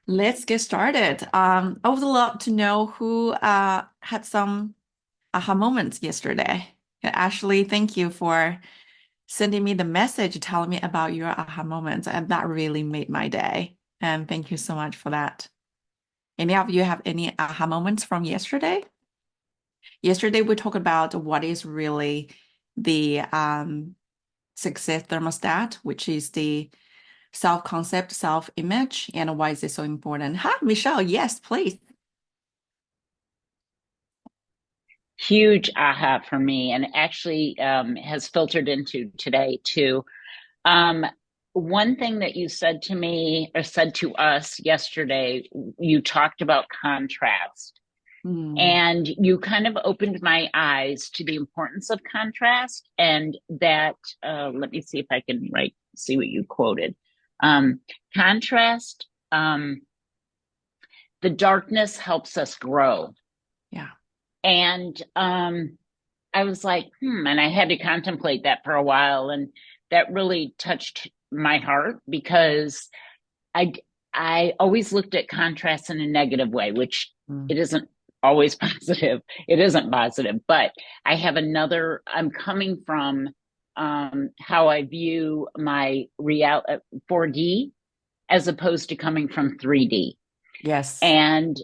Let's get started. I would love to know who had some aha moments yesterday. Yeah, Ashley, thank you for sending me the message telling me about your aha moments, and that really made my day. And thank you so much for that. Any of you have any aha moments from yesterday? Yesterday we talked about what is really the success thermostat, which is the self-concept, self-image, and why is it so important? Hi, Michelle. Yes, please. Huge aha for me, and actually has filtered into today too. Um, One thing that you said to me or said to us yesterday, you talked about contrast, Hmm. and you kind of opened my eyes to the importance of contrast. And that, let me see if I can see what you quoted. Um, Contrast, the darkness helps us grow. Yeah. And I was like, and I had to contemplate that for a while. And that really touched my heart because I, I always looked at contrast in a negative way, which Mm. it isn't always positive. It isn't positive, but I'm coming from how I view my 4D as opposed to coming from 3D. Yes. And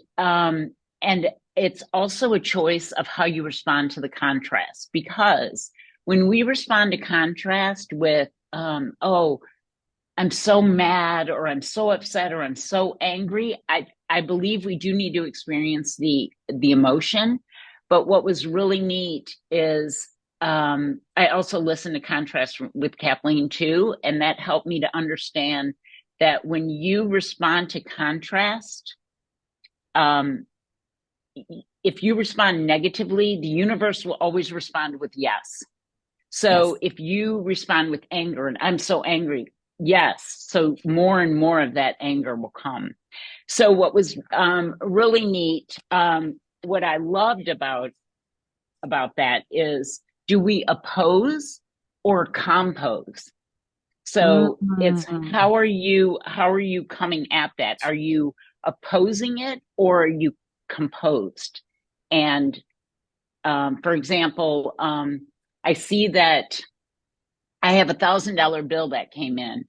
it's also a choice of how you respond to the contrast, because when we respond to contrast with oh, I'm so mad, or I'm so upset, or I'm so angry, I believe we do need to experience the emotion. But what was really neat is I also listened to contrast with Kathleen too, and that helped me to understand that when you respond to contrast, um, if you respond negatively, the universe will always respond with yes. Yes. So if you respond with anger, and I'm so angry, yes. So more and more of that anger will come. So what was really neat, what I loved about that is, do we oppose or compose? So it's Mhm. how are you coming at that? Are you opposing it, or are you composed? And for example, I see that I have $1,000 bill that came in,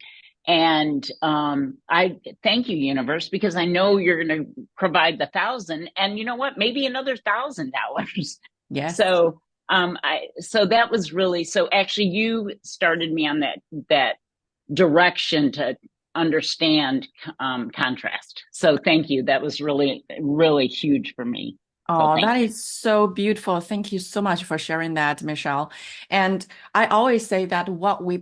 and I thank you, universe, because I know you're going to provide the thousand, and you know what? Maybe another $1,000. Yes. So that was really, so actually you started me on that direction to understand contrast. So thank you. That was really, really huge for me. So Oh, thank that you. is so beautiful. Thank you so much for sharing that, Michelle. And I always say that what we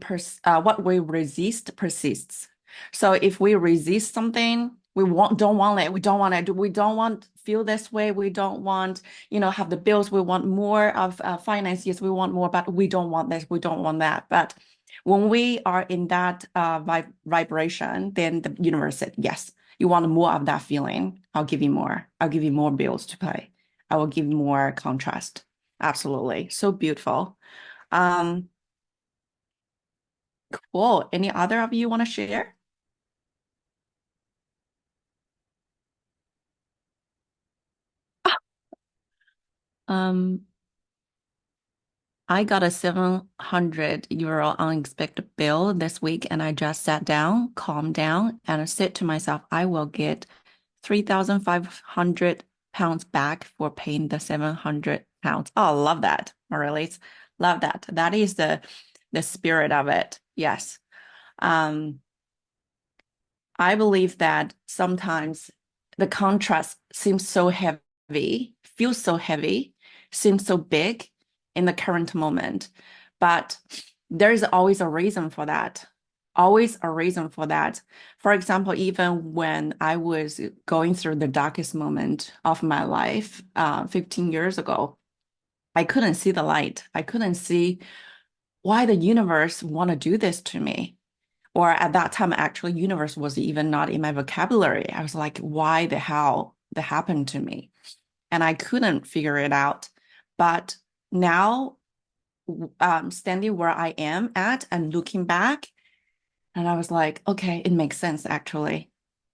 resist persists. So if we resist something, don't want it. We don't want it. We don't want feel this way. We don't want, have the bills. We want more of finance. Yes, we want more, but we don't want this. We don't want that. But when we are in that vibration, then the universe said, yes, you want more of that feeling. I'll give you more. I'll give you more bills to pay. I will give more contrast. Absolutely. So beautiful. Um, cool. Any other of you want to share? Um, I got a 700 euro unexpected bill this week, and I just sat down, calmed down, and I said to myself, I will get 3,500 pounds back for paying the 700 pounds. Oh, love that, Marilis. Love that. That is the spirit of it. Yes. Um, I believe that sometimes the contrast seems so heavy, feels so heavy, seems so big in the current moment. But there is always a reason for that. Always a reason for that. For example, even when I was going through the darkest moment of my life, 15 years ago, I couldn't see the light. I couldn't see why the universe want to do this to me. Or at that time, actually, universe was even not in my vocabulary. I was like, why the hell that happened to me? And I couldn't figure it out. But now, standing where I am at and looking back, and I was like, okay, it makes sense actually.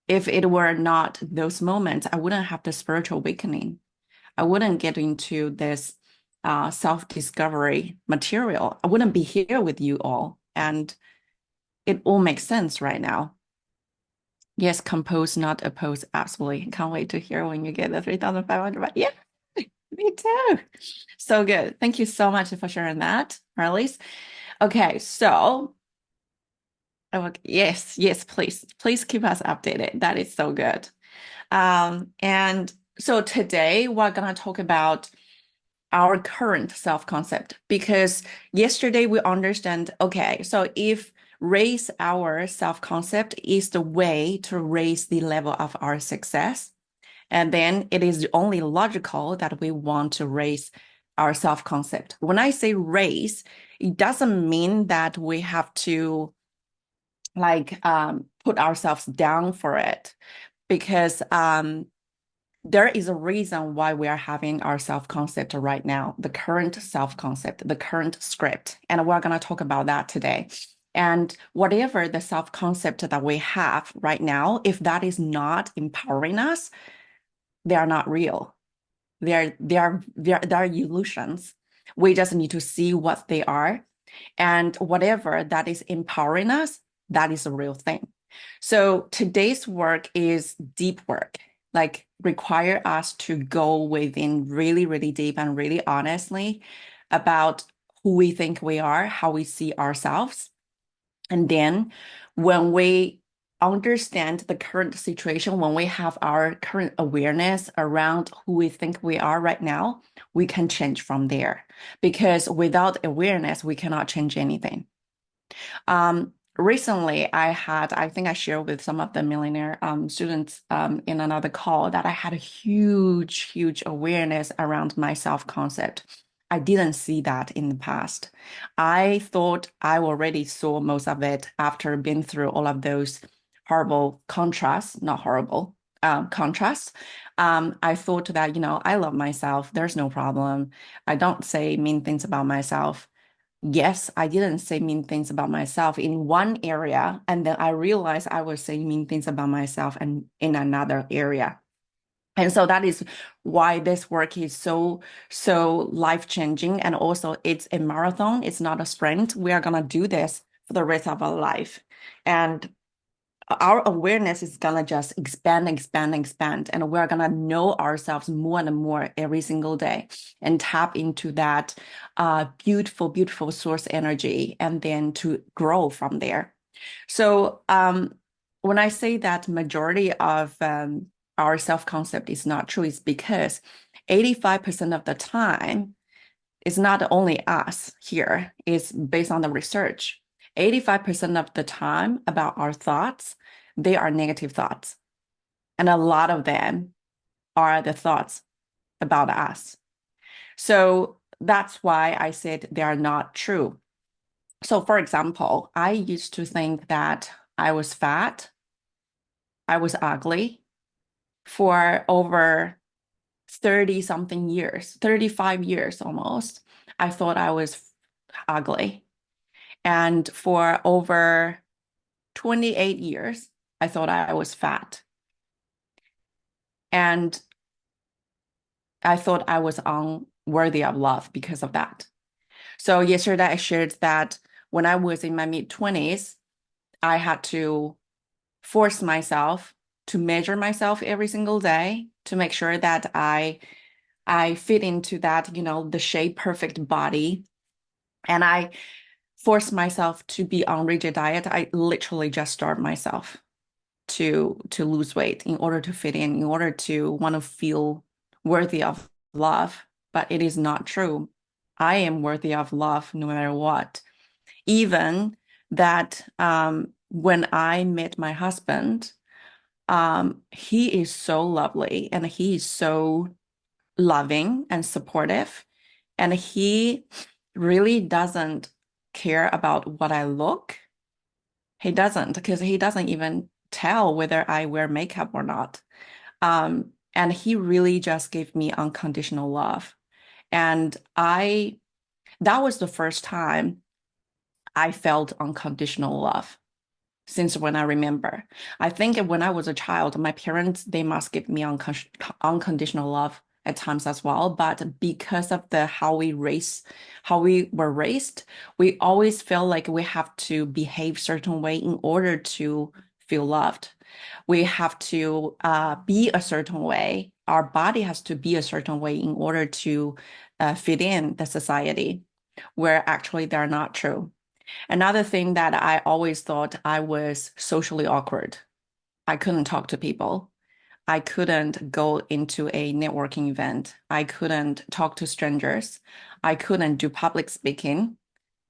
If it were not those moments, I wouldn't have the spiritual awakening. I wouldn't get into this self-discovery material. I wouldn't be here with you all. And it all makes sense right now. Yes, compose, not oppose. Absolutely. Can't wait to hear when you get the 3,500 back. Yeah, me too. So good. Thank you so much for sharing that, Marlies. Okay, so yes, yes, please, please keep us updated. That is so good. And so today we're gonna talk about our current self-concept because yesterday we understand, okay, so if raise our self-concept is the way to raise the level of our success, and then it is only logical that we want to raise our self-concept. When I say raise, it doesn't mean that we have to put ourselves down for it because there is a reason why we are having our self-concept right now, the current self-concept, the current script. And we're going to talk about that today. And whatever the self-concept that we have right now, if that is not empowering us, they are not real. They're illusions. We just need to see what they are. And whatever that is empowering us, that is a real thing. So today's work is deep work, like require us to go within really, really deep and really honestly about who we think we are, how we see ourselves. And then when we understand the current situation, when we have our current awareness around who we think we are right now, we can change from there. Because without awareness, we cannot change anything. Recently, I think I shared with some of the millionaire students in another call that I had a huge, huge awareness around my self-concept. I didn't see that in the past. I thought I already saw most of it after being through all of those horrible contrasts, not horrible, contrasts. I thought that, I love myself. There's no problem. I don't say mean things about myself. Yes, I didn't say mean things about myself in one area, and then I realized I was saying mean things about myself and in another area. And so that is why this work is so, so life-changing. And also it's a marathon, it's not a sprint. We are gonna do this for the rest of our life. And our awareness is gonna just expand, expand, expand, and we're gonna know ourselves more and more every single day and tap into that beautiful, beautiful source energy and then to grow from there. So when I say that majority of our self-concept is not true, it's because 85% of the time, it's not only us here, it's based on the research. 85% of the time about our thoughts, they are negative thoughts. And a lot of them are the thoughts about us. So that's why I said they are not true. So for example, I used to think that I was fat, I was ugly for over 30 something years, 35 years almost. I thought I was ugly. And for over 28 years, I thought I was fat. And I thought I was unworthy of love because of that. So yesterday I shared that when I was in my mid-20s, I had to force myself to measure myself every single day to make sure that I fit into that, the shape perfect body. And I forced myself to be on rigid diet. I literally just starved myself to lose weight in order to fit in order to want to feel worthy of love. But it is not true. I am worthy of love no matter what. Even that when I met my husband, he is so lovely and he is so loving and supportive. And he really doesn't care about what I look. He doesn't, because he doesn't even tell whether I wear makeup or not. And he really just gave me unconditional love. And that was the first time I felt unconditional love. since when I remember. I think when I was a child, my parents, they must give me unconditional love at times as well. But because of the how we were raised, we always feel like we have to behave certain way in order to feel loved. We have to be a certain way. Our body has to be a certain way in order to fit in the society, where actually they're not true. Another thing that I always thought I was socially awkward. I couldn't talk to people. I couldn't go into a networking event. I couldn't talk to strangers. I couldn't do public speaking.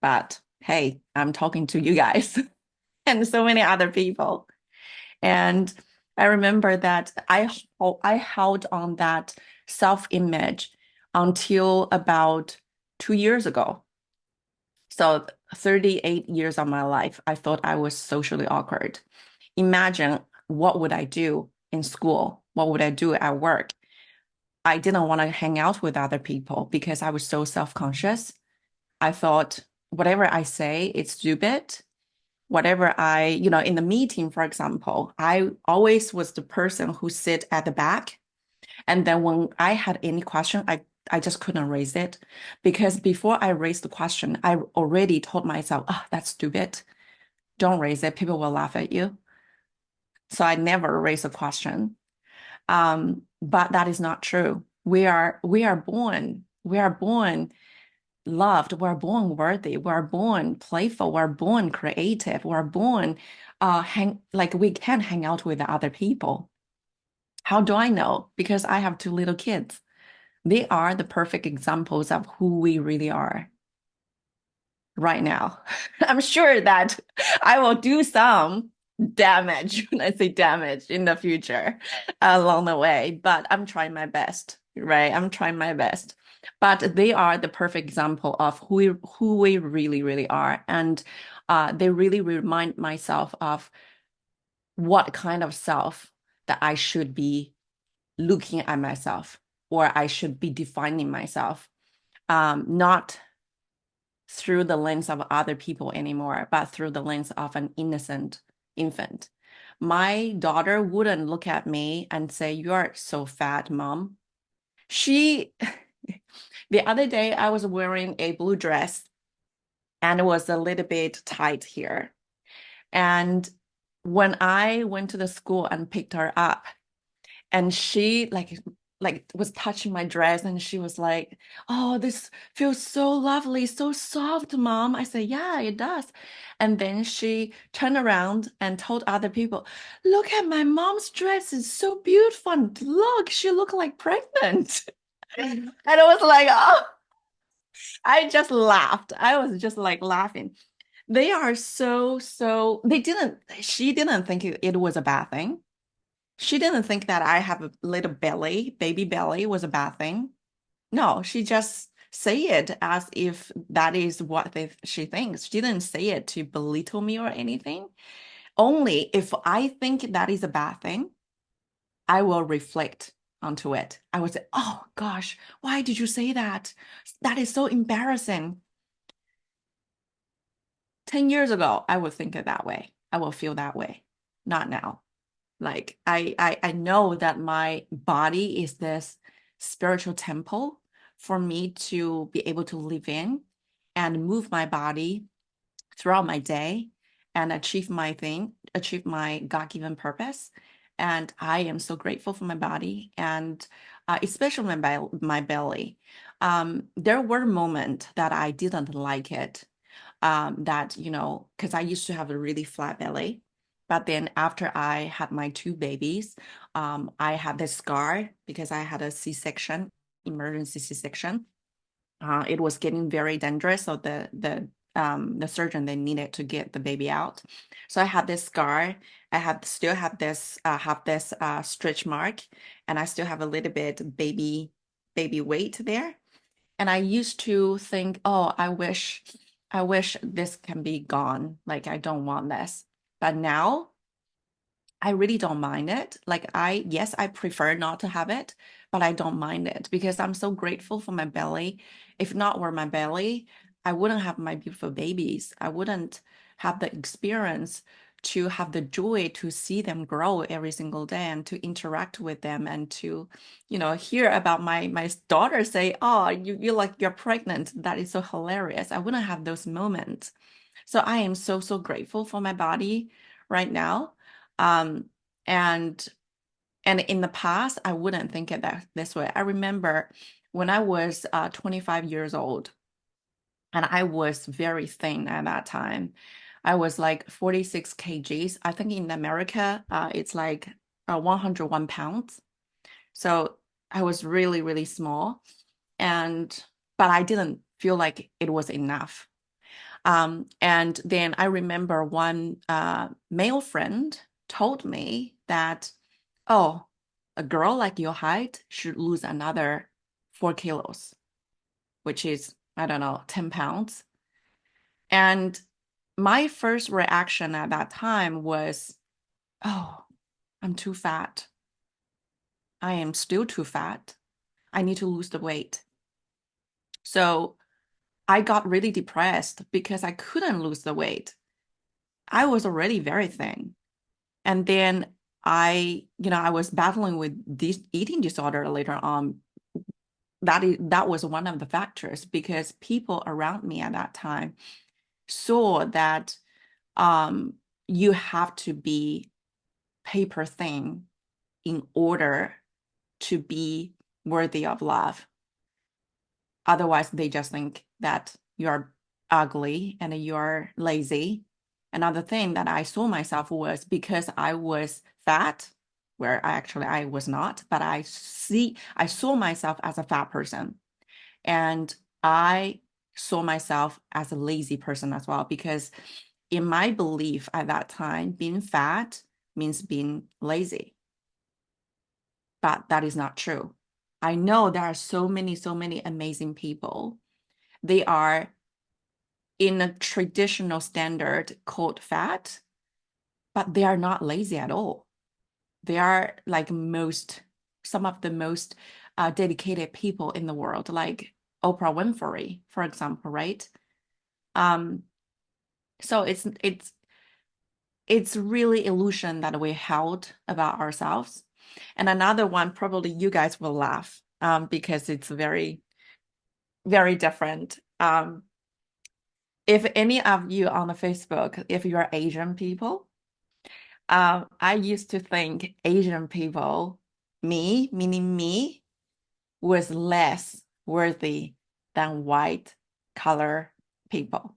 But hey, I'm talking to you guys and so many other people. And I remember that I held on that self-image until about 2 years ago. So 38 years of my life, I thought I was socially awkward. Imagine what would I do in school? What would I do at work? I didn't want to hang out with other people because I was so self-conscious. I thought whatever I say, it's stupid. Whatever in the meeting, for example, I always was the person who sit at the back. And then when I had any question, I just couldn't raise it because before I raised the question, I already told myself, oh, that's stupid. Don't raise it. People will laugh at you. So I never raise a question. But that is not true. We are born loved. We're born worthy. We're born playful. We're born creative. We're born we can hang out with other people. How do I know? Because I have two little kids. They are the perfect examples of who we really are right now. I'm sure that I will do some damage, when I say damage, in the future along the way, but I'm trying my best, right? I'm trying my best. But they are the perfect example of who we really, really are. And they really remind myself of what kind of self that I should be looking at myself, or I should be defining myself, not through the lens of other people anymore, but through the lens of an innocent infant. My daughter wouldn't look at me and say, "You're so fat, mom." She, the other day, I was wearing a blue dress and it was a little bit tight here. And when I went to the school and picked her up, and she like was touching my dress and she was like, "Oh, this feels so lovely, so soft, mom." I said, "Yeah, it does." And then she turned around and told other people, "Look at my mom's dress, it's so beautiful, and look, she looked like pregnant." And I was like, oh, I just laughed. I was just like laughing. They are she didn't think it was a bad thing. She didn't think that I have a little belly, baby belly was a bad thing. No, she just say it as if that is what she thinks. She didn't say it to belittle me or anything. Only if I think that is a bad thing, I will reflect onto it. I would say, "Oh gosh, why did you say that? That is so embarrassing." 10 years ago, I would think it that way. I will feel that way. Not now. Like I know that my body is this spiritual temple for me to be able to live in and move my body throughout my day and achieve my God-given purpose. And I am so grateful for my body and especially my belly. There were moments that I didn't like it. Because I used to have a really flat belly. But then after I had my two babies, I had this scar because I had a C-section, emergency C-section. It was getting very dangerous, so the surgeon they needed to get the baby out. So I had this scar. Still have this stretch mark, and I still have a little bit baby weight there. And I used to think, oh, I wish this can be gone. Like I don't want this. But now I really don't mind it. Yes, I prefer not to have it, but I don't mind it because I'm so grateful for my belly. If not were my belly, I wouldn't have my beautiful babies. I wouldn't have the experience to have the joy to see them grow every single day and to interact with them and to, hear about my daughter say, "Oh, you're pregnant." That is so hilarious. I wouldn't have those moments. So I am so, so grateful for my body right now. Um, and and in the past, I wouldn't think it that this way. I remember when I was 25 years old, and I was very thin at that time. I was like 46 kgs. I think in America, it's like 101 pounds. So I was really, really small. But I didn't feel like it was enough. And then I remember one male friend told me that, oh, a girl like your height should lose another 4 kilos, which is, I don't know, 10 pounds. And my first reaction at that time was, oh, I'm too fat. I am still too fat. I need to lose the weight. So I got really depressed because I couldn't lose the weight. I was already very thin. And then I was battling with this eating disorder later on. That was one of the factors because people around me at that time saw that um, you have to be paper thin in order to be worthy of love. Otherwise, they just think that you're ugly and you're lazy. Another thing that I saw myself was because I was fat, where I was not, but I saw myself as a fat person. And I saw myself as a lazy person as well, because in my belief at that time, being fat means being lazy. But that is not true. I know there are so many, so many amazing people. They are in a traditional standard called fat, but they are not lazy at all. They are like some of the most dedicated people in the world, like Oprah Winfrey, for example, right? Um, so it's really illusion that we held about ourselves. And another one, probably you guys will laugh, because it's very, very different. If any of you on the Facebook, if you're Asian people, I used to think Asian people, me, meaning me, was less worthy than white color people.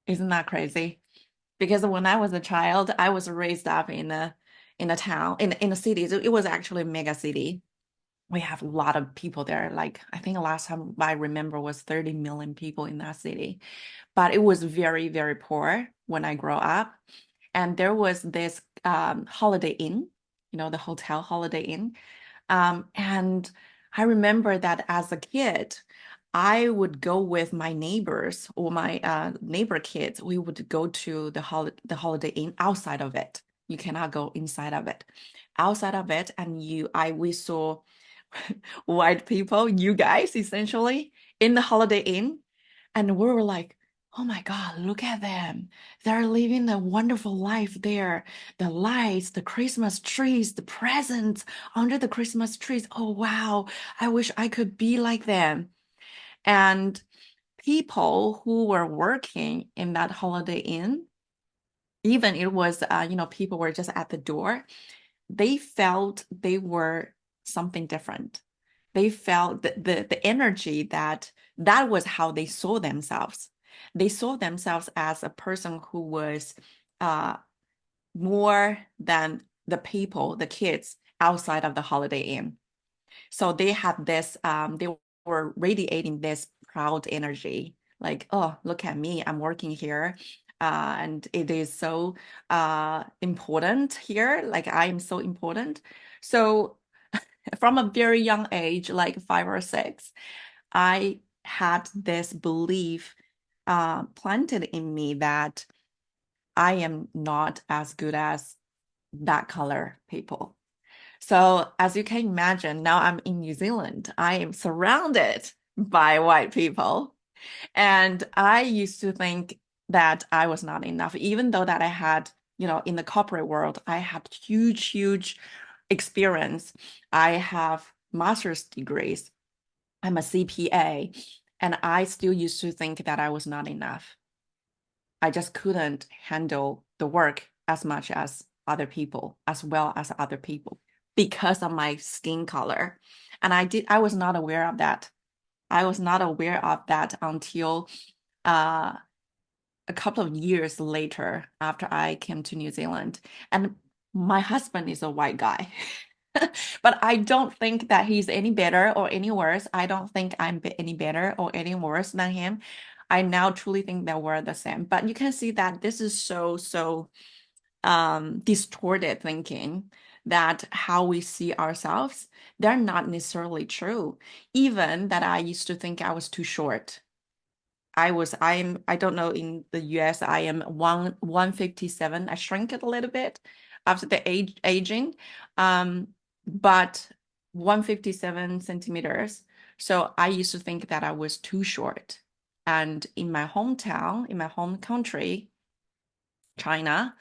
Isn't that crazy? Because when I was a child, I was raised up in a town, in a city. So it was actually a mega city. We have a lot of people there. Like I think the last time I remember was 30 million people in that city. But it was very, very poor when I grew up. And there was this Holiday Inn, the hotel Holiday Inn. And I remember that as a kid, I would go with my neighbors or my neighbor kids. We would go to the Holiday Inn outside of it. You cannot go inside of it. Outside of it, and we saw white people, you guys, essentially, in the Holiday Inn, and we were like, oh my God, look at them. They're living a wonderful life there. The lights, the Christmas trees, the presents under the Christmas trees. Oh, wow. I wish I could be like them. And people who were working in that Holiday Inn, even it was, people were just at the door, they felt they were something different. They felt the energy that was how they saw themselves. They saw themselves as a person who was uh, more than the people, the kids outside of the Holiday Inn. So they had this, they were radiating this proud energy, like, oh, look at me, I'm working here. And it is so important here. Like I am so important. So from a very young age, like 5 or 6, I had this belief planted in me that I am not as good as that color people. So as you can imagine, now I'm in New Zealand. I am surrounded by white people. And I used to think that I was not enough, even though that I had in the corporate world, I had huge experience. I have master's degrees. I'm a CPA, and I still used to think that I was not enough. I just couldn't handle the work as much as other people, as well as other people, because of my skin color. And I was not aware of that. I was not aware of that until uh, a couple of years later after I came to New Zealand. And my husband is a white guy. But I don't think that he's any better or any worse. I don't think I'm any better or any worse than him. I now truly think that we're the same. But you can see that this is so distorted thinking, that how we see ourselves, they're not necessarily true. Even that I used to think I was too short. I don't know, in the US, I am 157. I shrank it a little bit after the aging. But 157 centimeters. So I used to think that I was too short. And in my hometown, in my home country, China,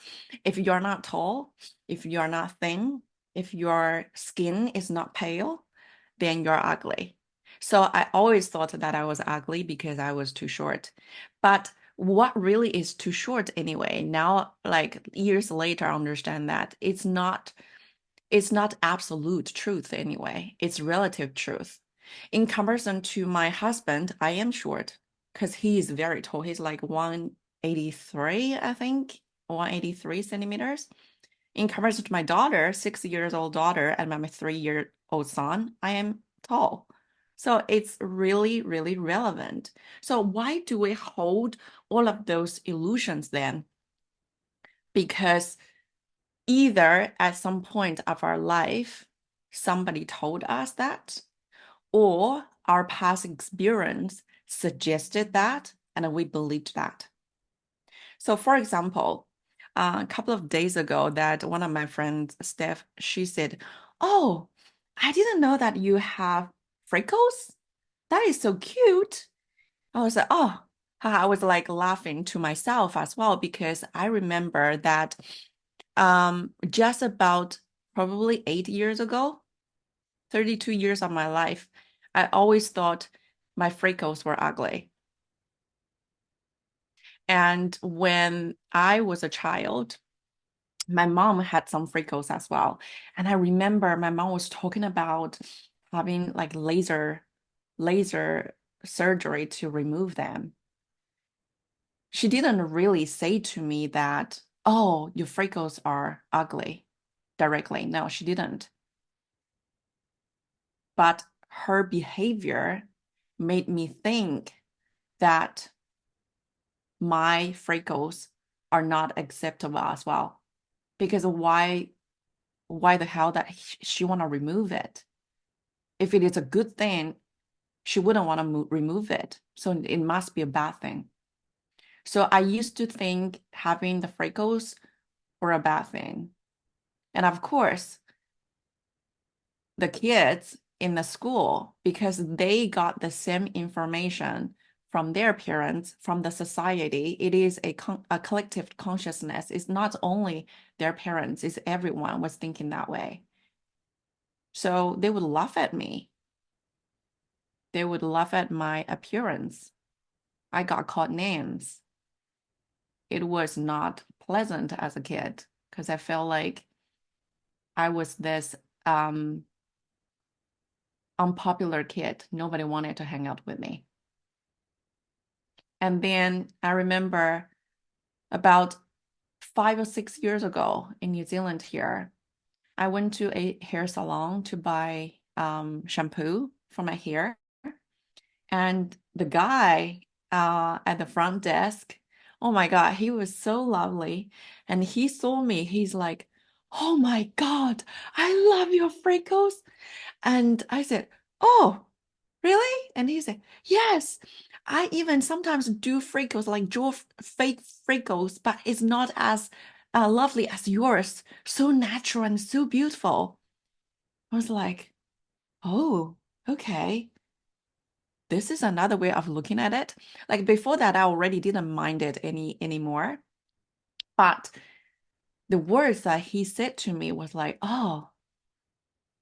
if you're not tall, if you're not thin, if your skin is not pale, then you're ugly. So I always thought that I was ugly because I was too short. But what really is too short anyway? Now, like years later, I understand that it's not absolute truth anyway. It's relative truth. In comparison to my husband, I am short because he is very tall. He's like 183, I think, 183 centimeters. In comparison to my daughter, 6 years old daughter, and my 3-year-old son, I am tall. So it's really relevant. So why do we hold all of those illusions then? Because either at some point of our life, somebody told us that, or our past experience suggested that, and we believed that. So for example, a couple of days ago, that one of my friends, Steph, she said, "Oh, I didn't know that you have freckles. That is so cute." I was like, "Oh," I was like laughing to myself as well, because I remember that just about probably 8 years ago, 32 years of my life, I always thought my freckles were ugly. And when I was a child, my mom had some freckles as well. And I remember my mom was talking about having like laser surgery to remove them. She didn't really say to me that, "Oh, your freckles are ugly," directly. No, she didn't. But her behavior made me think that my freckles are not acceptable as well. Because why the hell that she want to remove it? If it is a good thing, she wouldn't want to remove it. So it must be a bad thing. So I used to think having the freckles were a bad thing. And of course, the kids in the school, because they got the same information from their parents, from the society, it is a collective consciousness. It's not only their parents, it's everyone was thinking that way. So they would laugh at me. They would laugh at my appearance. I got called names. It was not pleasant as a kid because I felt like I was this unpopular kid. Nobody wanted to hang out with me. And then I remember about 5 or 6 years ago in New Zealand here, I went to a hair salon to buy shampoo for my hair. And the guy at the front desk, oh my God, he was so lovely. And he saw me. He's like, "Oh my God, I love your freckles." And I said, "Oh, really?" And he said, "Yes, I even sometimes do freckles, like draw fake freckles, but it's not as lovely as yours. So natural and so beautiful." I was like, "Oh, okay. This is another way of looking at it." Like before that, I already didn't mind it anymore. But the words that he said to me was like, oh,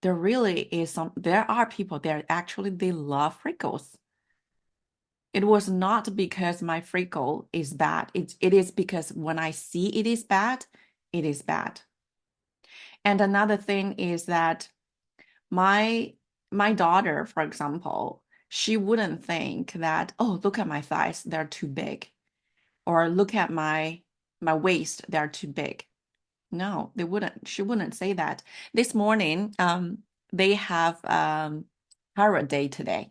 there really is there are people there actually they love freckles. It was not because my freckle is bad. It is because when I see it is bad, it is bad. And another thing is that my my daughter, for example, she wouldn't think that, oh, look at my thighs, they're too big, or look at my waist, they're too big. No, they wouldn't. She wouldn't say that. This morning, they have pirate day today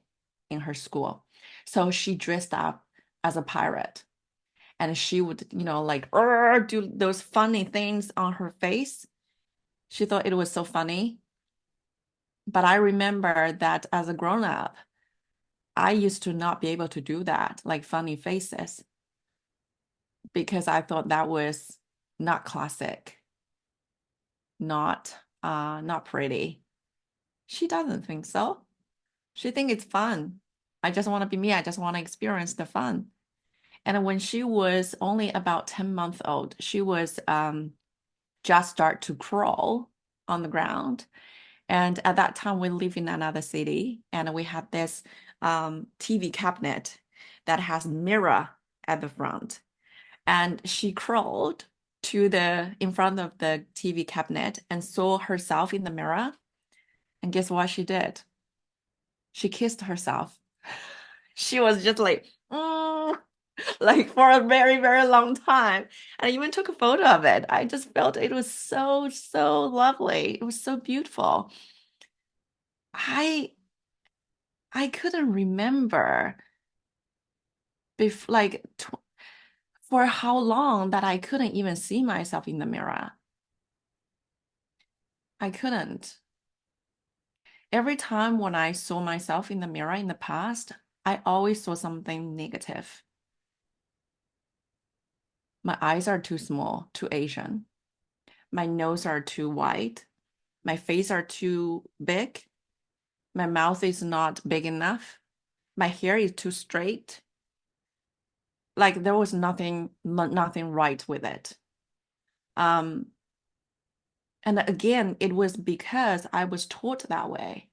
in her school. So she dressed up as a pirate and she would, like do those funny things on her face. She thought it was so funny. But I remember that as a grown up, I used to not be able to do that, like funny faces, because I thought that was not classic, not pretty. She doesn't think so. She thinks it's fun. I just want to be me. I just want to experience the fun. And when she was only about 10 months old, she was just start to crawl on the ground. And at that time, we live in another city, and we had this TV cabinet that has mirror at the front. And she crawled to the in front of the TV cabinet and saw herself in the mirror. And guess what she did? She kissed herself. She was just like, like for a very, very long time. And I even took a photo of it. I just felt it was so, so lovely. It was so beautiful. I I couldn't remember like for how long that I couldn't even see myself in the mirror. I couldn't. Every time when I saw myself in the mirror in the past, I always saw something negative. My eyes are too small, too Asian. My nose are too wide. My face are too big. My mouth is not big enough. My hair is too straight. Like there was nothing right with it. Um, and again, it was because I was taught that way.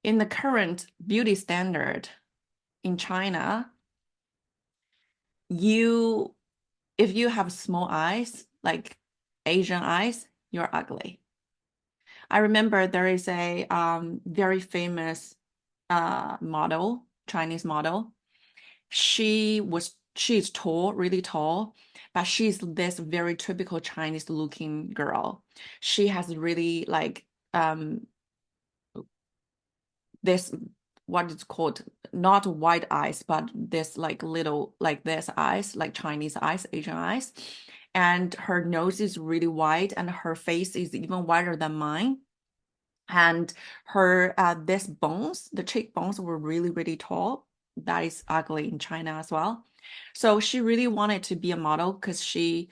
In the current beauty standard in China, you if you have small eyes, like Asian eyes, you're ugly. I remember there is a very famous model, Chinese model. She's tall, really tall, but she's this very typical Chinese looking girl. She has really like this what is called not white eyes, but this like little like this eyes, like Chinese eyes, Asian eyes. And her nose is really wide and her face is even wider than mine. And her this bones, the cheekbones were really, really tall. That is ugly in China as well. So she really wanted to be a model because she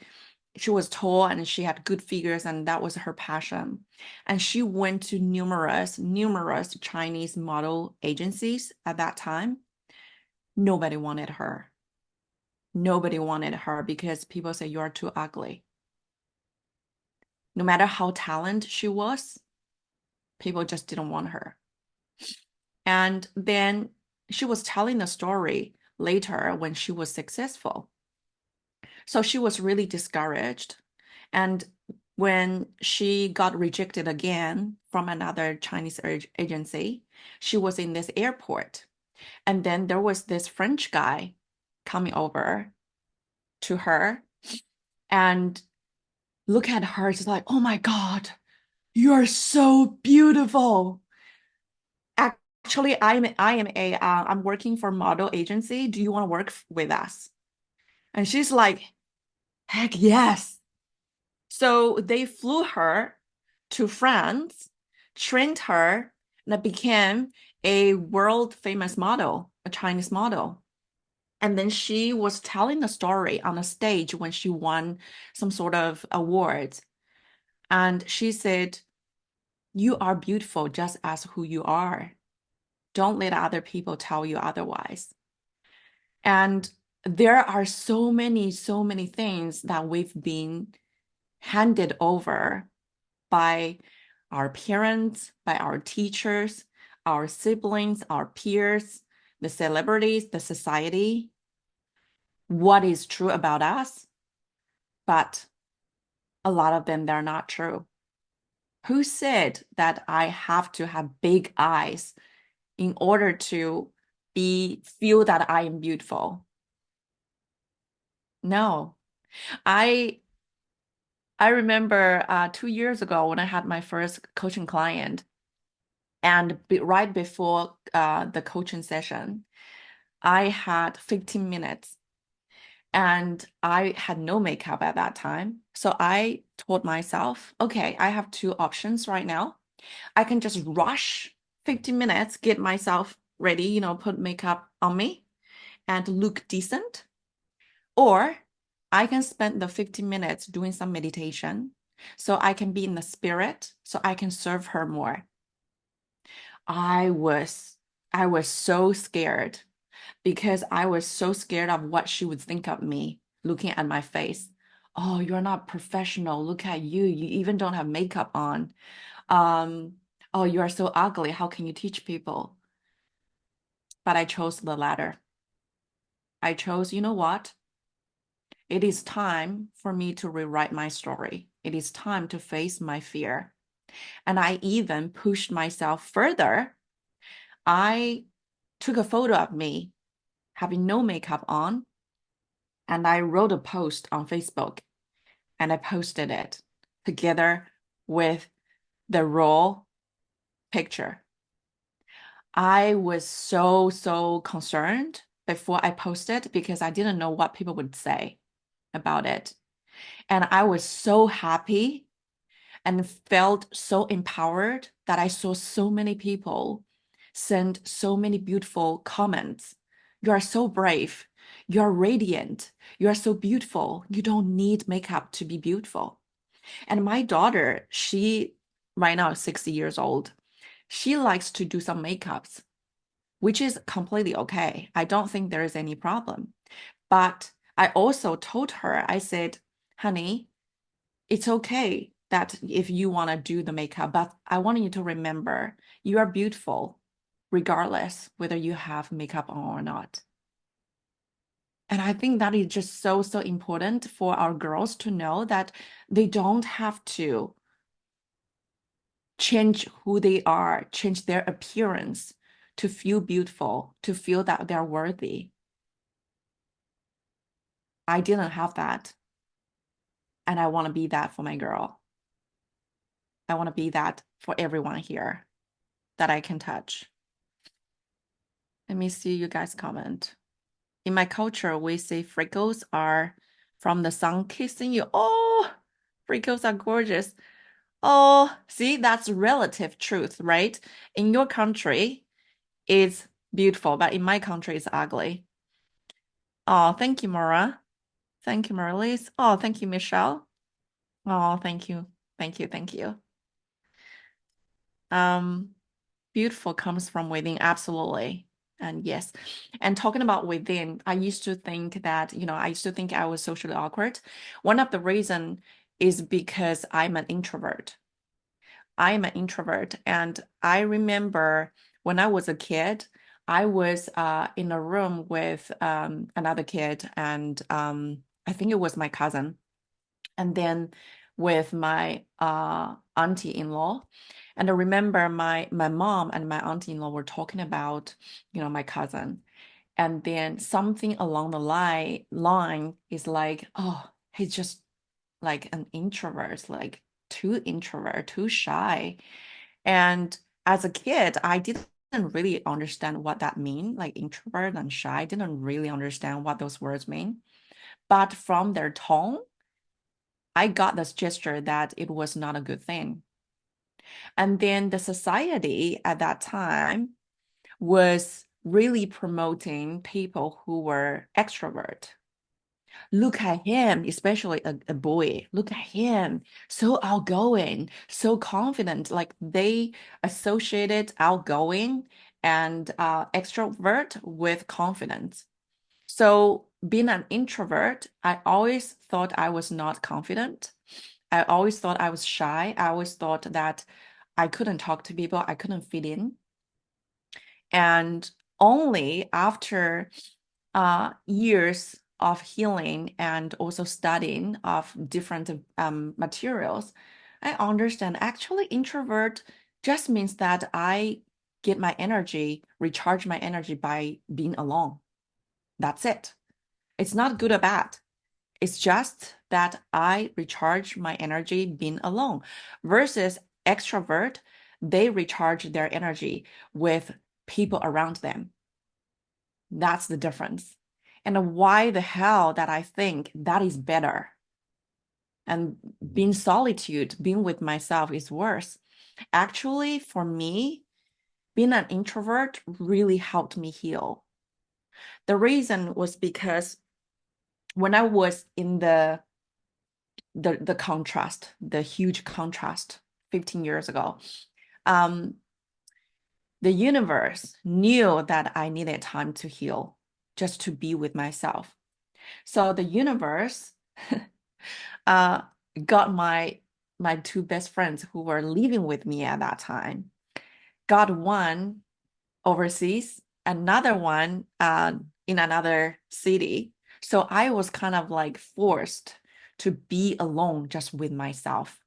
was tall and she had good figures and that was her passion. And she went to numerous Chinese model agencies at that time. Nobody wanted her. Nobody wanted her because people say you're too ugly. No matter how talented she was, people just didn't want her. And then she was telling a story later when she was successful. So she was really discouraged. And when she got rejected again from another Chinese agency, she was in this airport. And then there was this French guy coming over to her and look at her, just like, oh my God, you are so beautiful. Actually, I'm working for model agency. Do you want to work with us? And she's like, heck yes. So they flew her to France, trained her, and became a world famous model, a Chinese model. And then she was telling the story on a stage when she won some sort of awards. And she said, you are beautiful just as who you are. Don't let other people tell you otherwise. And there are so many things that we've been handed over by our parents, by our teachers, our siblings, our peers, the celebrities, the society, what is true about us, but a lot of them, they're not true. Who said that I have to have big eyes in order to feel that I am beautiful? No. I I remember 2 years ago when I had my first coaching client, and right before the coaching session, I had 15 minutes and I had no makeup at that time. So I told myself, okay, I have two options right now. I can just rush 15 minutes, get myself ready, put makeup on me and look decent. Or I can spend the 15 minutes doing some meditation so I can be in the spirit, so I can serve her more. I was I was so scared because I was so scared of what she would think of me looking at my face. Oh, you're not professional. Look at you. You even don't have makeup on. Um, oh, you are so ugly. How can you teach people? But I chose the latter. I chose, you know what? It is time for me to rewrite my story. It is time to face my fear. And I even pushed myself further. I took a photo of me having no makeup on, and I wrote a post on Facebook and I posted it together with the raw picture. I was so concerned before I posted because I didn't know what people would say about it. And I was so happy and felt so empowered that I saw so many people send so many beautiful comments. You are so brave. You are radiant. You are so beautiful. You don't need makeup to be beautiful. And my daughter, she right now is 60 years old. She likes to do some makeups, which is completely okay. I don't think there is any problem. But I also told her, I said, honey, it's okay that if you want to do the makeup, but I want you to remember you are beautiful regardless whether you have makeup on or not. And I think that is just so important for our girls to know that they don't have to change who they are, change their appearance to feel beautiful, to feel that they're worthy. I didn't have that. And I want to be that for my girl. I want to be that for everyone here that I can touch. Let me see you guys comment. In my culture, we say freckles are from the sun kissing you. Oh, freckles are gorgeous. Oh, see, that's relative truth, right? In your country, it's beautiful, but in my country, it's ugly. Oh, thank you, Maura. Thank you, Marlies. Oh, thank you, Michelle. Oh, thank you. Thank you. Thank you. Um, Beautiful comes from within, absolutely. And yes. And talking about within, I used to think that, I used to think I was socially awkward. One of the reason is because I'm an introvert. I am an introvert. And I remember when I was a kid, I was in a room with another kid, and I think it was my cousin, and then with my auntie-in-law. And I remember my mom and my auntie-in-law were talking about, my cousin. And then something along the line is like, oh, he's just like an introvert, like too introvert, too shy. And as a kid, I didn't really understand what that mean, like introvert and shy. I didn't really understand what those words mean. But from their tone, I got this gesture that it was not a good thing. And then the society at that time was really promoting people who were extrovert. Look at him, especially a boy. Look at him, so outgoing, so confident. Like they associated outgoing and extrovert with confidence. So being an introvert, I always thought I was not confident. I always thought I was shy. I always thought that I couldn't talk to people, I couldn't fit in. And only after years of healing and also studying of different materials, I understand actually introvert just means that I get my energy, recharge my energy by being alone. That's it. It's not good or bad. It's just that I recharge my energy being alone versus extrovert, they recharge their energy with people around them. That's the difference. And why the hell that I think that is better. And being solitude, being with myself is worse. Actually, for me, being an introvert really helped me heal. The reason was because when I was in the contrast, the huge contrast 15 years ago, um, the universe knew that I needed time to heal, just to be with myself. So the universe uh, got my two best friends who were living with me at that time, got one overseas, another one in another city. So I was kind of like forced to be alone just with myself.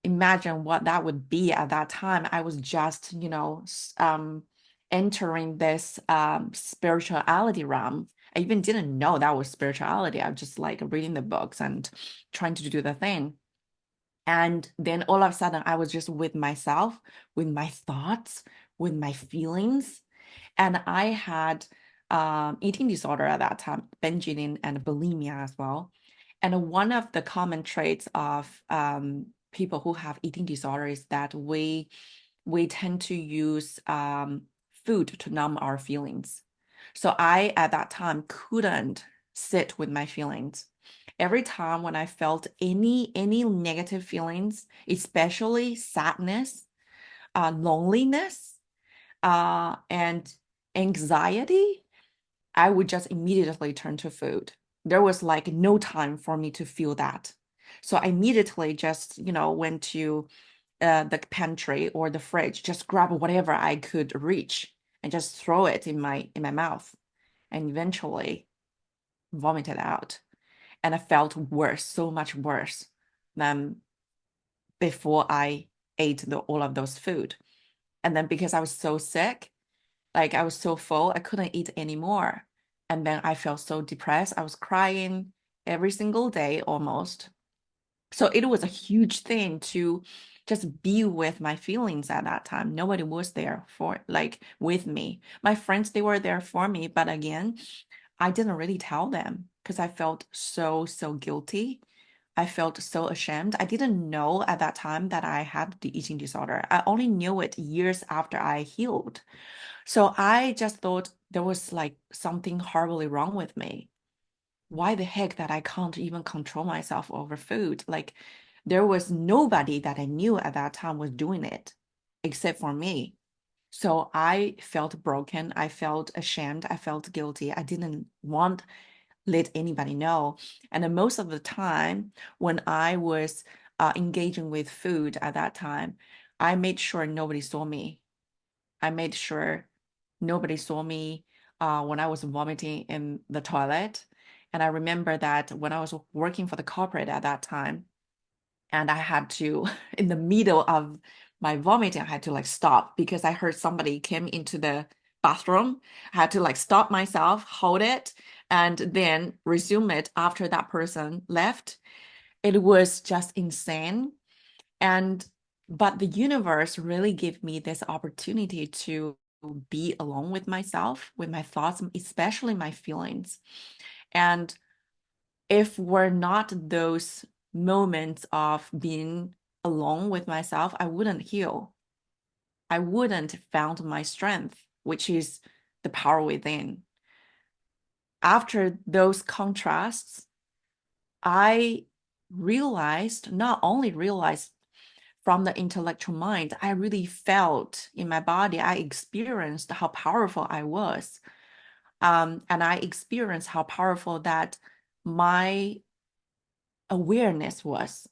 Imagine what that would be at that time. I was just, entering this spirituality realm. I even didn't know that was spirituality. I was just like reading the books and trying to do the thing. And then all of a sudden, I was just with myself, with my thoughts, with my feelings. And I had eating disorder at that time, binge eating and bulimia as well. And one of the common traits of people who have eating disorder is that we tend to use food to numb our feelings. So I, at that time, couldn't sit with my feelings. Every time when I felt any negative feelings, especially sadness, loneliness, and anxiety, I would just immediately turn to food. There was like no time for me to feel that. So I immediately just, went to the pantry or the fridge, just grab whatever I could reach and just throw it in my mouth and eventually vomit it out. And I felt worse, so much worse than before I ate all of those food. And then because I was so sick, like I was so full, I couldn't eat anymore. And then I felt so depressed. I was crying every single day almost. So it was a huge thing to just be with my feelings at that time. Nobody was there for like with me. My friends, they were there for me, but again, I didn't really tell them because I felt so guilty. I felt so ashamed. I didn't know at that time that I had the eating disorder. I only knew it years after I healed. So I just thought there was like something horribly wrong with me. Why the heck that I can't even control myself over food? Like there was nobody that I knew at that time was doing it except for me. So I felt broken. I felt ashamed. I felt guilty. I didn't want let anybody know. And then most of the time when I was engaging with food at that time, I made sure nobody saw me. I made sure nobody saw me when I was vomiting in the toilet. And I remember that when I was working for the corporate at that time, and I had to, in the middle of my vomiting, I had to like stop because I heard somebody came into the bathroom. I had to like stop myself, hold it, and then resume it after that person left. It was just insane. And but the universe really gave me this opportunity to be alone with myself, with my thoughts, especially my feelings. And if were not those moments of being alone with myself, I wouldn't heal. I wouldn't found my strength, which is the power within. After those contrasts, I not only realized from the intellectual mind, I really felt in my body, I experienced how powerful I was. And I experienced how powerful that my awareness was,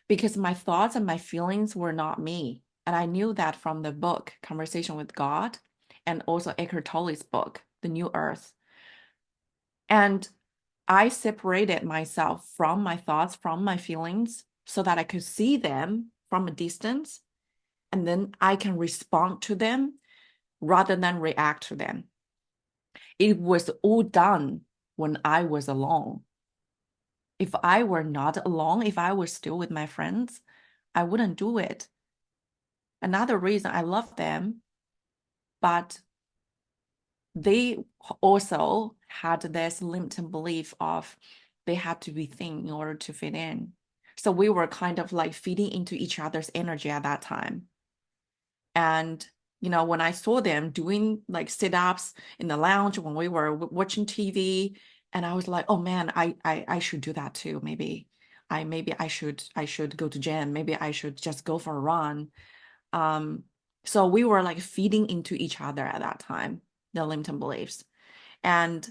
because my thoughts and my feelings were not me. And I knew that from the book, Conversation with God, and also Eckhart Tolle's book, The New Earth. And I separated myself from my thoughts, from my feelings, so that I could see them from a distance. And then I can respond to them rather than react to them. It was all done when I was alone. If I were not alone, if I was still with my friends, I wouldn't do it. Another reason I love them, but they also had this limiting belief of they had to be thin in order to fit in. So we were kind of like feeding into each other's energy at that time. And when I saw them doing like sit-ups in the lounge when we were watching TV, and I was like, oh man, I should do that too. Maybe I should go to gym. Maybe I should just go for a run. So we were like feeding into each other at that time, the limiting beliefs. And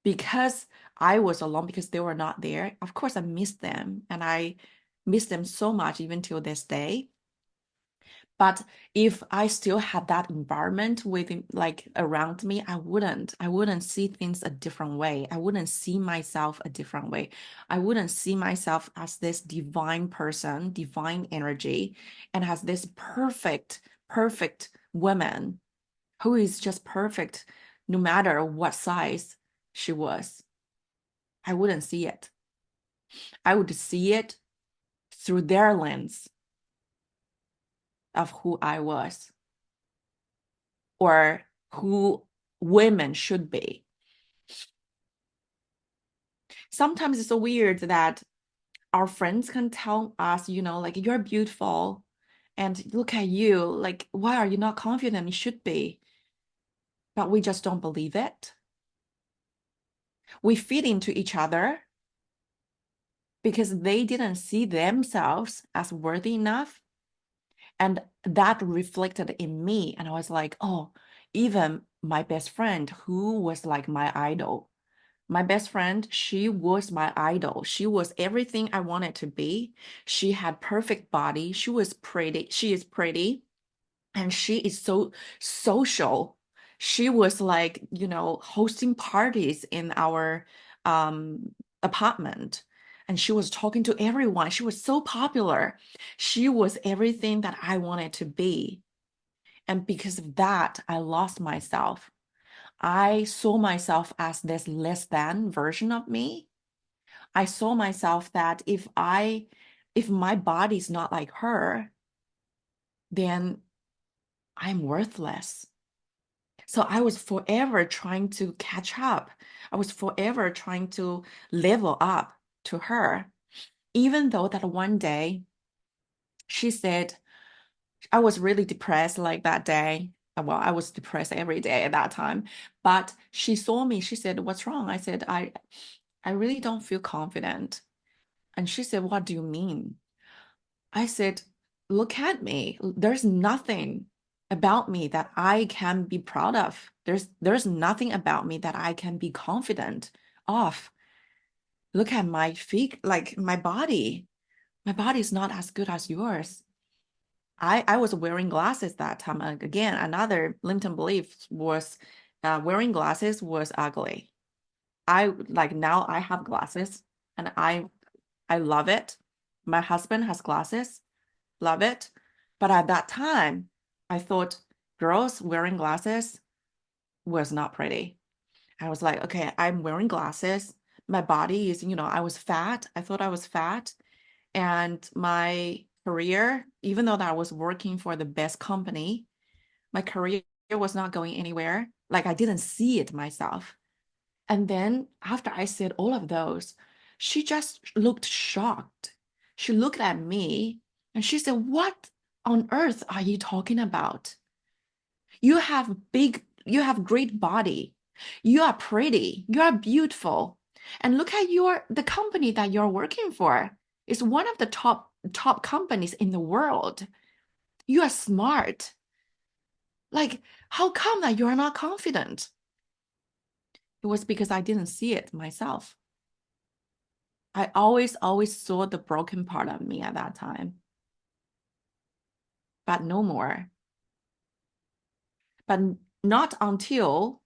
because I was alone, because they were not there, of course I missed them, and I miss them so much even till this day. But if I still had that environment within, like around me, I wouldn't see things a different way. I wouldn't see myself a different way. I wouldn't see myself as this divine person, divine energy, and as this perfect woman who is just perfect no matter what size she was. I wouldn't see it. I would see it through their lens of who I was, or who women should be. Sometimes it's so weird that our friends can tell us, like, you're beautiful and look at you, like, why are you not confident? You should be. But we just don't believe it. We feed into each other because they didn't see themselves as worthy enough. And that reflected in me. And I was like, oh, even my best friend, who was like my idol, my best friend, she was my idol. She was everything I wanted to be. She had perfect body. She was pretty. She is pretty. And she is so social. She was like, hosting parties in our apartment. And she was talking to everyone. She was so popular. She was everything that I wanted to be. And because of that, I lost myself. I saw myself as this less than version of me. I saw myself that if my body's not like her, then I'm worthless. So I was forever trying to catch up. I was forever trying to level up to her, even though that one day she said, I was really depressed like that day. Well, I was depressed every day at that time, but she saw me. She said, what's wrong? I said, I really don't feel confident. And she said, what do you mean? I said, look at me. There's nothing about me that I can be proud of. There's nothing about me that I can be confident of. Look at my feet, like my body. My body is not as good as yours. I was wearing glasses that time. Again, another limiting belief was wearing glasses was ugly. I like now I have glasses and I love it. My husband has glasses, love it. But at that time, I thought girls wearing glasses was not pretty. I was like, okay, I'm wearing glasses. My body is, I was fat. I thought I was fat. And my career, even though that I was working for the best company, my career was not going anywhere. Like I didn't see it myself. And then after I said all of those, she just looked shocked. She looked at me and she said, what on earth are you talking about? You have great body. You are pretty. You are beautiful. And look at the company that you're working for. It's one of the top companies in the world. You are smart. Like, how come that you are not confident? It was because I didn't see it myself. I always saw the broken part of me at that time, but no more. But not until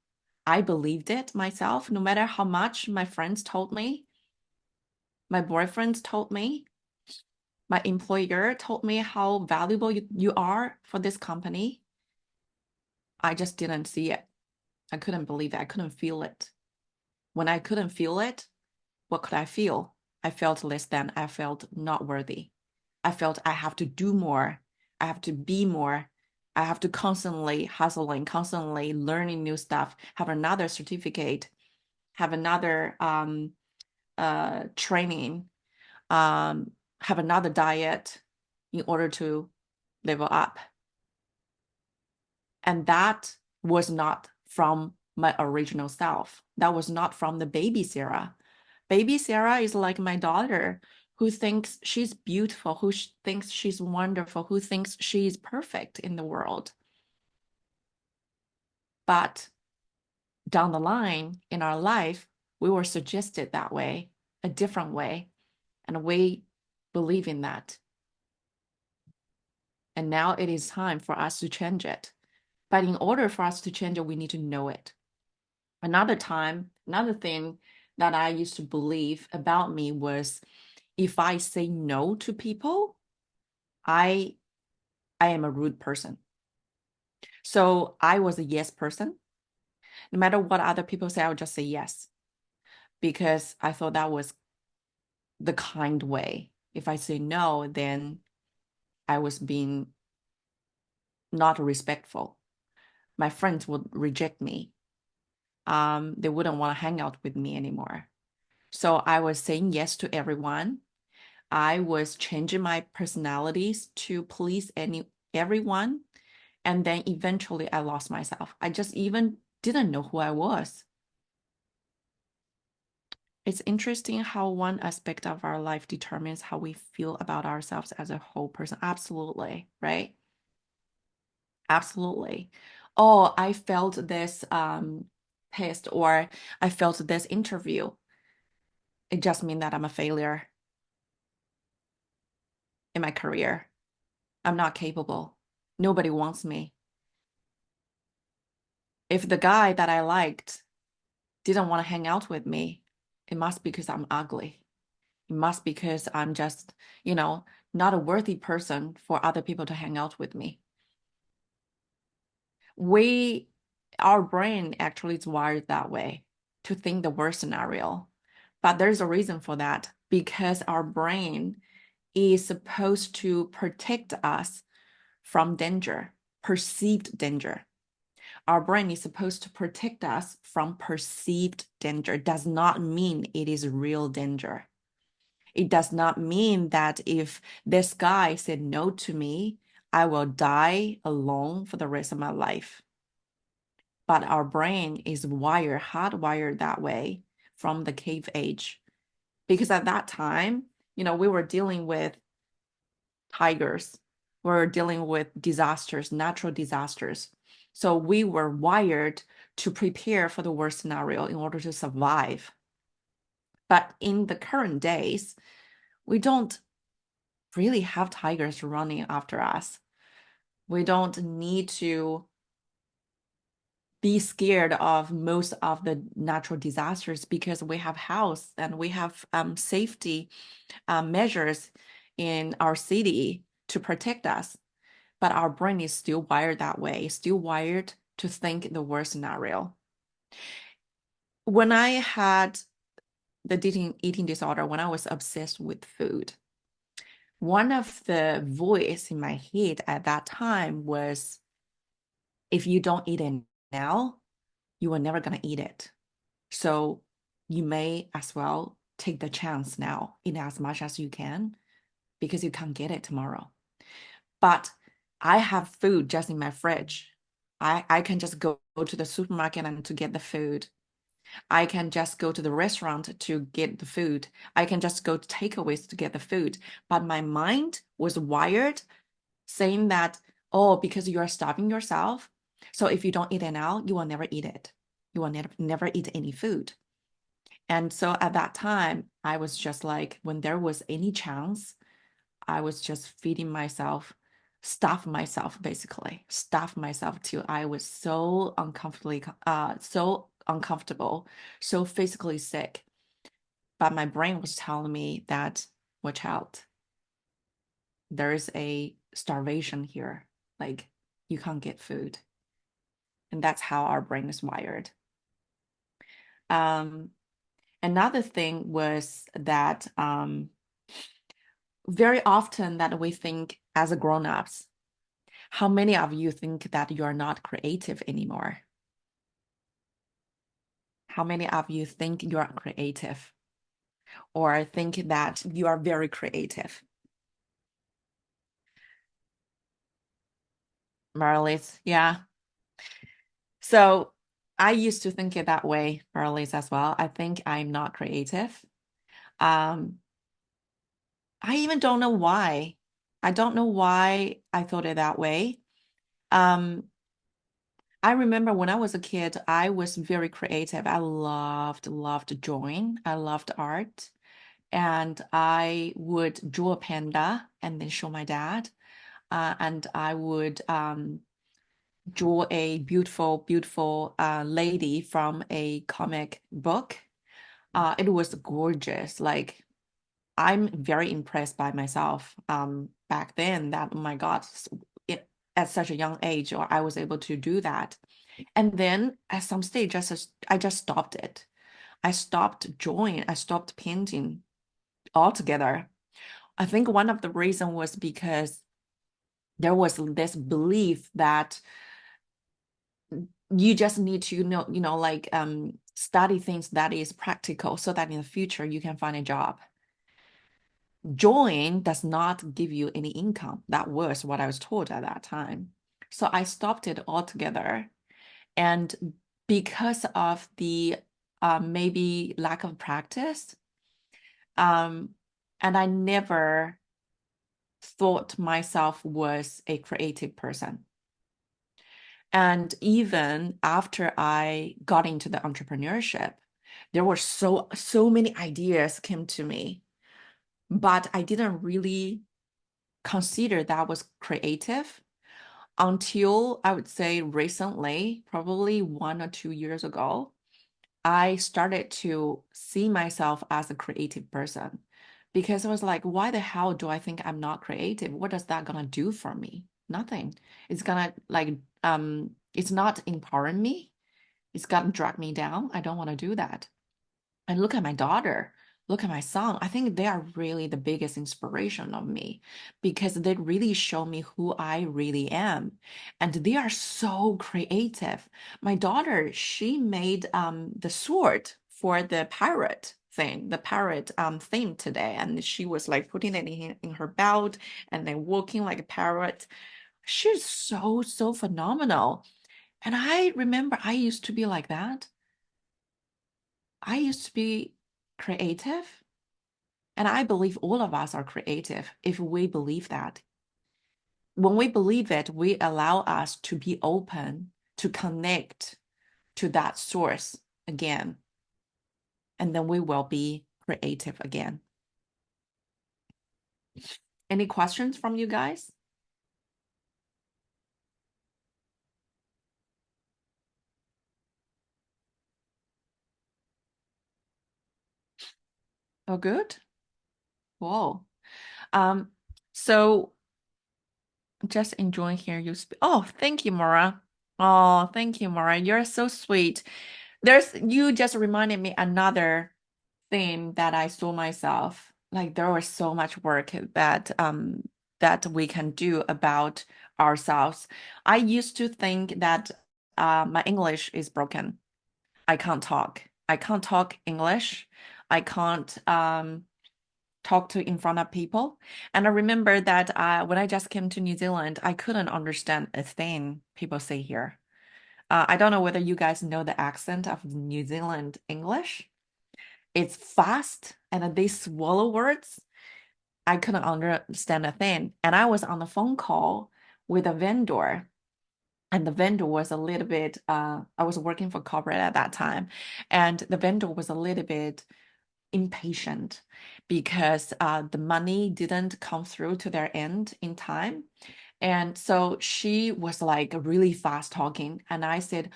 I believed it myself, no matter how much my friends told me, my boyfriends told me, my employer told me how valuable you are for this company. I just didn't see it. I couldn't believe it. I couldn't feel it. When I couldn't feel it, what could I feel? I felt less than. I felt not worthy. I felt I have to do more. I have to be more. I have to constantly hustling, constantly learning new stuff, have another certificate, have another training, have another diet in order to level up. And that was not from my original self. That was not from the baby Sarah. Baby Sarah is like my daughter who thinks she's beautiful, who thinks she's wonderful, who thinks she's perfect in the world. But down the line in our life, we were suggested that way, a different way, and we believe in that. And now it is time for us to change it. But in order for us to change it, we need to know it. Another thing that I used to believe about me was if I say no to people, I am a rude person. So I was a yes person. No matter what other people say, I would just say yes because I thought that was the kind way. If I say no, then I was being not respectful. My friends would reject me. They wouldn't want to hang out with me anymore. So I was saying yes to everyone. I was changing my personalities to please everyone. And then eventually I lost myself. I just even didn't know who I was. It's interesting how one aspect of our life determines how we feel about ourselves as a whole person. Absolutely, right? Absolutely. Oh, I felt this test or I felt this interview. It just means that I'm a failure in my career. I'm not capable. Nobody wants me. If the guy that I liked didn't want to hang out with me, it must be because I'm ugly. It must be because I'm just, not a worthy person for other people to hang out with me. Our brain actually is wired that way to think the worst scenario. But there's a reason for that because our brain is supposed to protect us from danger, perceived danger. Our brain is supposed to protect us from perceived danger. Does not mean it is real danger. It does not mean that if this guy said no to me, I will die alone for the rest of my life. But our brain is hardwired that way from the cave age. Because at that time, we were dealing with tigers, we were dealing with disasters, natural disasters. So we were wired to prepare for the worst scenario in order to survive. But in the current days, we don't really have tigers running after us. We don't need to be scared of most of the natural disasters because we have house and we have safety measures in our city to protect us. But our brain is still wired that way, still wired to think the worst scenario. When I had the eating disorder, when I was obsessed with food, one of the voice in my head at that time was, if you don't eat it now, you are never going to eat it. So you may as well take the chance now, eat as much as you can, because you can't get it tomorrow. But I have food just in my fridge. I can just go to the supermarket and to get the food. I can just go to the restaurant to get the food. I can just go to takeaways to get the food. But my mind was wired saying that, oh, because you are starving yourself. So if you don't eat it now, you will never eat it. you will never eat any food. And so at that time, I was just like, when there was any chance, I was just feeding myself, stuff myself till I was so uncomfortable, so physically sick. But my brain was telling me that, watch out, there is a starvation here. Like, you can't get food. And that's how our brain is wired. Um, Another thing was that very often that we think as a grown-ups, how many of you think that you're not creative anymore? How many of you think you're creative or think that you are very creative? Marlies, yeah. So I used to think it that way, Marlies, as well. I think I'm not creative. Um, I even don't know why. I don't know why I thought it that way. Um, I remember when I was a kid, I was very creative. I loved drawing. I loved art. And I would draw a panda and then show my dad. And I would draw a beautiful lady from a comic book. It was gorgeous. Like, I'm very impressed by myself back then that, oh my God, at such a young age, or I was able to do that. And then at some stage, I just stopped it. I stopped drawing. I stopped painting altogether. I think one of the reasons was because there was this belief that you just need to like study things that is practical so that in the future you can find a job. Drawing does not give you any income. That was what I was told at that time. So I stopped it altogether. And because of the maybe lack of practice, and I never thought myself was a creative person. And even after I got into the entrepreneurship, there were so many ideas came to me, but I didn't really consider that was creative until I would say recently, probably 1 or 2 years ago. I started to see myself as a creative person because I was like, why the hell do I think I'm not creative? What is that gonna do for me? Nothing. It's gonna like it's not empowering me. It's gonna drag me down. I don't want to do that. And look at my daughter, look at my son. I think they are really the biggest inspiration of me because they really show me who I really am. And they are so creative. My daughter, she made the sword for the pirate thing, the pirate theme today. And she was like putting it in her belt and then walking like a parrot. She's so phenomenal. And I remember I used to be like that. I used to be creative, and I believe all of us are creative if we believe that. When we believe it, we allow us to be open, to connect to that source again, and then we will be creative again. Any questions from you guys? Oh, good. Whoa. Um, so just enjoying hearing you speak. Oh, thank you, Maura. Oh, thank you, Maura. You're so sweet. You just reminded me another thing that I saw myself. Like there was so much work that we can do about ourselves. I used to think that my English is broken. I can't talk. I can't talk English. I can't talk to in front of people. And I remember that when I just came to New Zealand, I couldn't understand a thing people say here. I don't know whether you guys know the accent of New Zealand English. It's fast and they swallow words. I couldn't understand a thing. And I was on a phone call with a vendor And the vendor was a little bit, I was working for corporate at that time, and the vendor was a little bit impatient because the money didn't come through to their end in time. And so she was like really fast talking. And I said,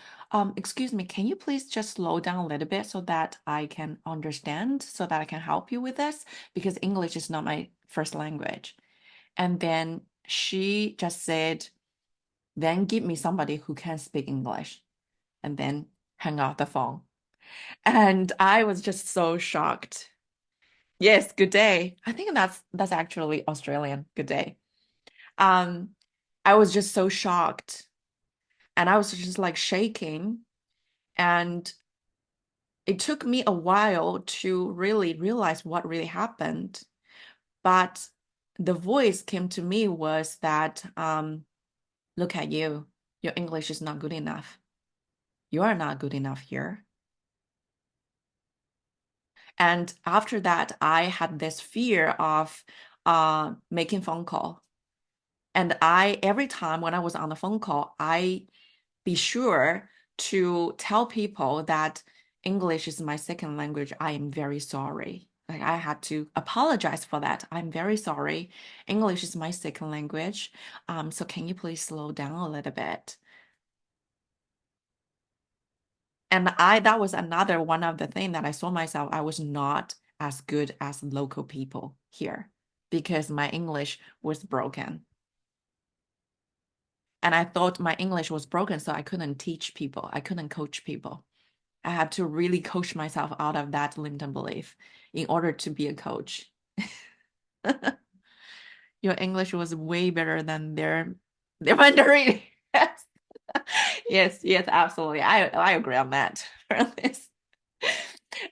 excuse me, can you please just slow down a little bit so that I can understand, so that I can help you with this? Because English is not my first language. And then she just said, then give me somebody who can speak English, and then hang up the phone. And I was just so shocked. Yes, good day. I think that's actually Australian. Good day. Um, I was just so shocked, and I was just like shaking. And it took me a while to really realize what really happened. But the voice came to me was that, look at you. Your English is not good enough. You are not good enough here. And after that, I had this fear of making phone call. And every time when I was on the phone call, I be sure to tell people that English is my second language. I am very sorry. Like, I had to apologize for that. I'm very sorry. English is my second language. So can you please slow down a little bit? And that was another one of the things that I saw myself. I was not as good as local people here because my English was broken. And I thought my English was broken, so I couldn't teach people. I couldn't coach people. I had to really coach myself out of that limiting belief in order to be a coach. Your English was way better than their Mandarin. Yes. Yes, yes, absolutely. I agree on that for this.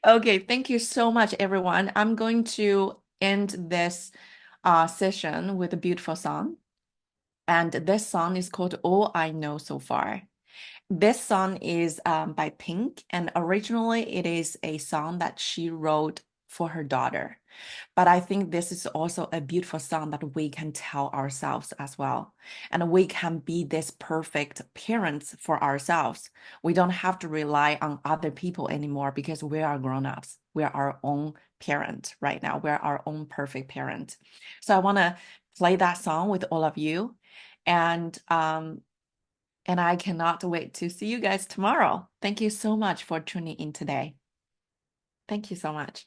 Okay, thank you so much, everyone. I'm going to end this session with a beautiful song. And this song is called All I Know So Far. This song is by Pink, and originally it is a song that she wrote for her daughter. But I think this is also a beautiful song that we can tell ourselves as well. And we can be this perfect parents for ourselves. We don't have to rely on other people anymore because we are grown-ups. We are our own parent right now. We're our own perfect parent. So I want to play that song with all of you. And I cannot wait to see you guys tomorrow. Thank you so much for tuning in today. Thank you so much.